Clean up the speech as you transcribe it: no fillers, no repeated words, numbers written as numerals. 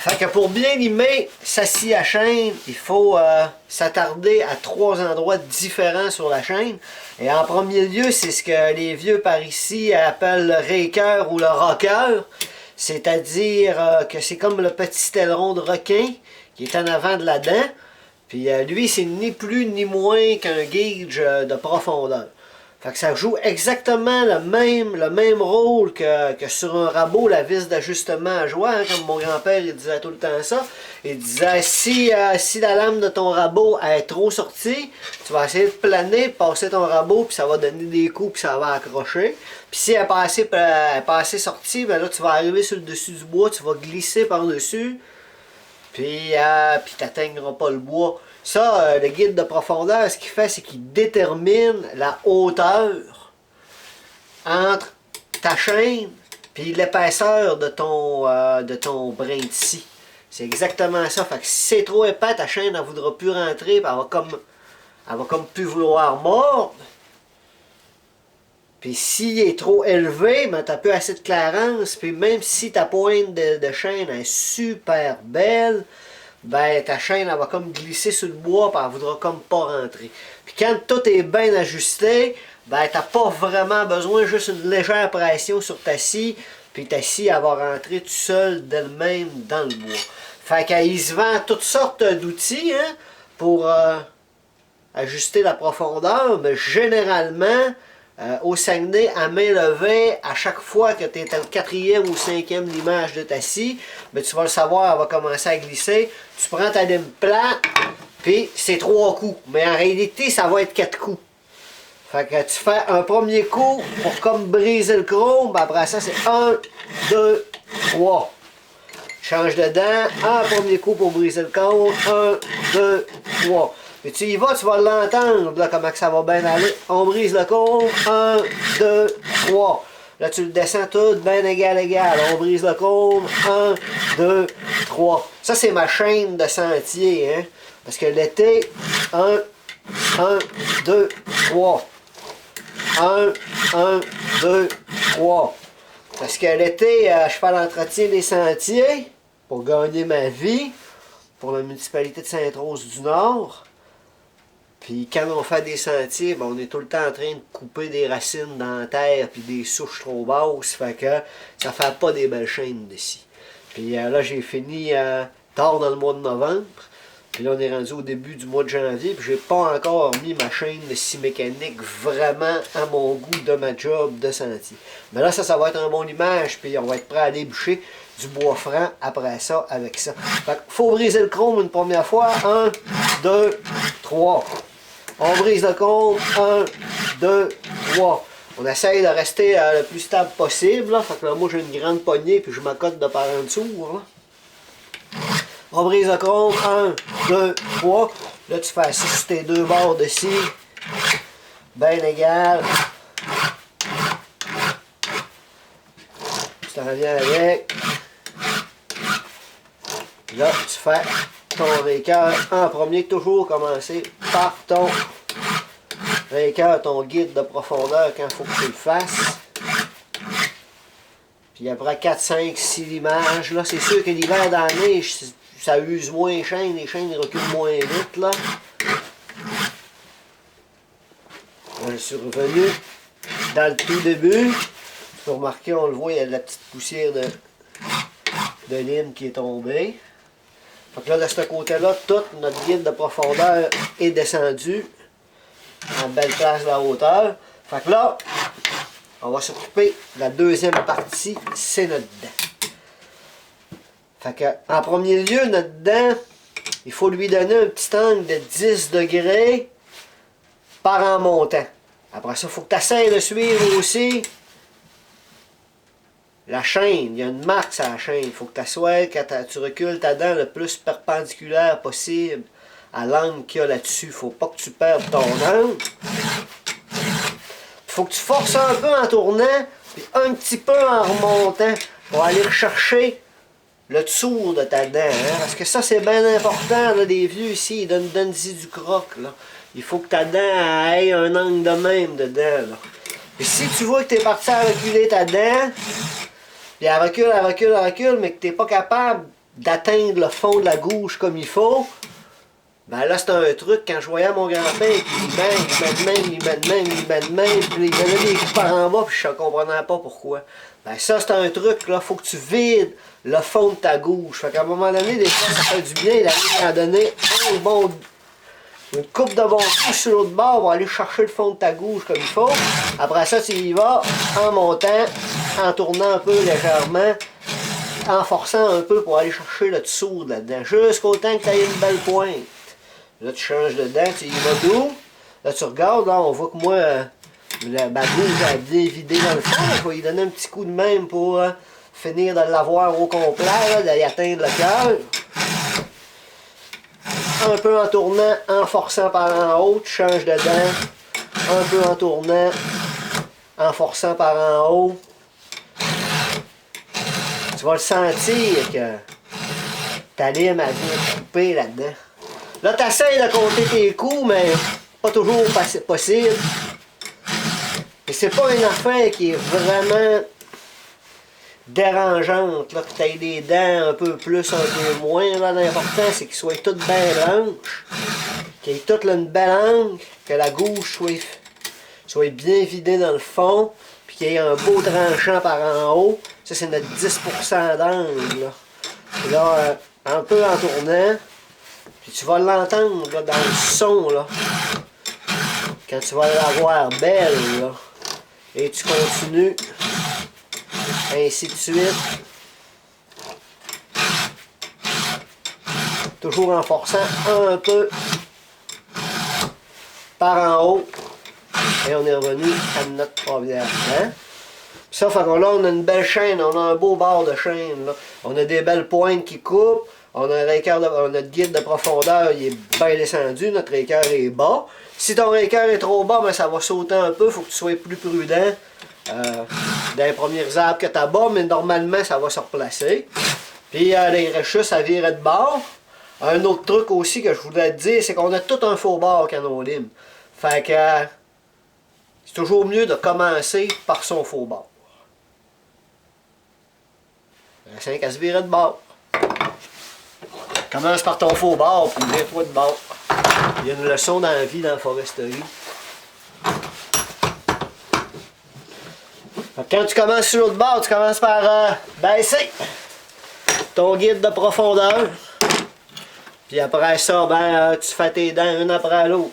Fait que pour bien limer sa scie à chaîne, il faut s'attarder à 3 endroits différents sur la chaîne. Et en premier lieu, c'est ce que les vieux par ici appellent le raker ou le rocker. C'est-à-dire que c'est comme le petit aileron de requin qui est en avant de la dent. Puis lui, c'est ni plus ni moins qu'un gauge de profondeur. Fait que ça joue exactement le même rôle que sur un rabot, la vis d'ajustement à joie, hein, comme mon grand-père il disait tout le temps ça. Il disait, si la lame de ton rabot est trop sortie, tu vas essayer de planer, passer ton rabot, puis ça va donner des coups, puis ça va accrocher. Puis si elle n'est pas assez sortie, ben là tu vas arriver sur le dessus du bois, tu vas glisser par-dessus, puis tu n'atteindras pas le bois. Ça, le guide de profondeur, ce qu'il fait, c'est qu'il détermine la hauteur entre ta chaîne et l'épaisseur de ton brin de scie. C'est exactement ça. Fait que si c'est trop épais, ta chaîne ne voudra plus rentrer, elle va comme plus vouloir mordre. Puis s'il est trop élevé, ben, tu n'as plus assez de clarence. Puis même si ta pointe de chaîne est super belle, ben ta chaîne elle va comme glisser sur le bois, puis elle voudra comme pas rentrer. Puis quand tout est bien ajusté, ben t'as pas vraiment besoin, juste une légère pression sur ta scie, puis ta scie elle va rentrer tout seul d'elle-même dans le bois. Fait qu'il se vend toutes sortes d'outils hein, pour ajuster la profondeur, mais généralement au Saguenay, à main levée, à chaque fois que tu es au 4e ou 5e limage de ta scie, ben, tu vas le savoir, elle va commencer à glisser. Tu prends ta lime plate, puis c'est 3 coups. Mais en réalité, ça va être 4 coups. Fait que tu fais un premier coup pour comme briser le chrome, ben après ça c'est 1, 2, 3. Change de dent, un premier coup pour briser le chrome, 1, 2, 3. Et tu y vas, tu vas l'entendre, là, comment que ça va bien aller. On brise le cône, 1, 2, 3. Là, tu le descends tout, bien égal. On brise le cône, 1, 2, 3. Ça, c'est ma chaîne de sentier, hein. Parce que l'été, 1, 2, 3. 1, 2, 3. Parce que l'été, je fais l'entretien des sentiers pour gagner ma vie, pour la municipalité de Sainte-Rose-du-Nord. Puis quand on fait des sentiers, ben, on est tout le temps en train de couper des racines dans la terre puis des souches trop basses, fait que ça fait pas des belles chaînes d'ici. Puis là j'ai fini tard dans le mois de novembre, puis là on est rendu au début du mois de janvier, puis j'ai pas encore mis ma chaîne de scie mécanique vraiment à mon goût de ma job de sentier. Mais là ça va être un bon limage, puis on va être prêt à déboucher du bois franc après ça avec ça. Fait que faut briser le chrome une première fois, 1, 2, 3. On brise le cône, 1, 2, 3. On essaye de rester le plus stable possible. Là. Fait que là, moi, j'ai une grande poignée puis je m'accote de par en dessous. Là. On brise le cône, 1, 2, 3. Là, tu fais assis sur tes deux bords de scie. Bien égal. Tu t'en reviens avec. Là, tu fais ton raker en premier. Toujours commencer par ton raker, ton guide de profondeur quand il faut que tu le fasses. Puis après 4, 5, 6 limages, là, c'est sûr que l'hiver dans la neige, ça use moins les chaînes reculent moins vite, là. Je suis revenu dans le tout début. Tu peux remarquer, on le voit, il y a de la petite poussière de lime qui est tombée. Fait que là, de ce côté-là, tout notre guide de profondeur est descendu en belle place de la hauteur. Fait que là, on va s'occuper de la deuxième partie, c'est notre dent. Fait que, en premier lieu, notre dent, il faut lui donner un petit angle de 10 degrés par en montant. Après ça, il faut que tu essaies de suivre aussi la chaîne. Il y a une marque sur la chaîne. Il faut que tu assoies, quand tu recules ta dent le plus perpendiculaire possible à l'angle qu'il y a là-dessus. Il ne faut pas que tu perdes ton angle. Il faut que tu forces un peu en tournant, puis un petit peu en remontant pour aller rechercher le dessous de ta dent. Hein? Parce que ça, c'est bien important. Là, les vieux ici, ils donnent-y du croc. Là. Il faut que ta dent ait un angle de même dedans. Là. Et si tu vois que tu es parti à reculer ta dent, puis elle recule, mais que tu n'es pas capable d'atteindre le fond de la gouge comme il faut, ben là c'est un truc, quand je voyais mon grand-père, il met de même, puis il donnait des coups par en bas, puis je ne comprenais pas pourquoi. Ben ça c'est un truc, là, faut que tu vides le fond de ta gouge. Fait qu'à un moment donné, des fois ça fait du bien, il arrive à donner une coupe de bon coup sur l'autre bord pour aller chercher le fond de ta gouge comme il faut. Après ça, tu y vas en montant, en tournant un peu légèrement, en forçant un peu pour aller chercher le dessous là-dedans, jusqu'au temps que tu aies une belle pointe. Là, tu changes dedans, tu y vas doux. Là, tu regardes, là, on voit que moi, ma gouge a bien vidé dans le fond. Il faut lui donner un petit coup de même pour finir de l'avoir au complet, d'aller atteindre le cœur. Un peu en tournant, en forçant par en haut, tu changes dedans. Un peu en tournant, en forçant par en haut. Tu vas le sentir que ta lime a bien coupé là-dedans. Là, tu essaies de compter tes coups, mais pas toujours possible. Et c'est pas une affaire qui est vraiment dérangeante, là, que tu aies des dents un peu plus, un peu moins. L'important, c'est qu'ils soient toutes bien blanches, qu'il y ait toute une belle angle, que la gouge soit bien vidée dans le fond, puis qu'il y ait un beau tranchant par en haut. Ça, c'est notre 10% d'angle. Là, un peu en tournant, puis tu vas l'entendre dans le son, là, quand tu vas l'avoir belle, là. Et tu continues, ainsi de suite. Toujours en forçant un peu par en haut. Et on est revenu à notre première dent. Ça fait que là, on a une belle chaîne, on a un beau bord de chaîne. Là. On a des belles pointes qui coupent. On a notre guide de profondeur, il est bien descendu, notre équerre est bas. Si ton équerre est trop bas, ben, ça va sauter un peu, il faut que tu sois plus prudent dans les premiers arbres que tu as bas, mais normalement, ça va se replacer. Puis il reste juste à virer de bord. Un autre truc aussi que je voulais te dire, c'est qu'on a tout un faux bord quand on lime. Fait que c'est toujours mieux de commencer par son faux bord. La 5 à se virer de bord. Commence par ton faux bord, puis vire-toi de bord. Il y a une leçon dans la vie, dans la foresterie. Quand tu commences sur l'autre bord, tu commences par baisser ton guide de profondeur. Puis après ça, ben, tu fais tes dents une après l'autre.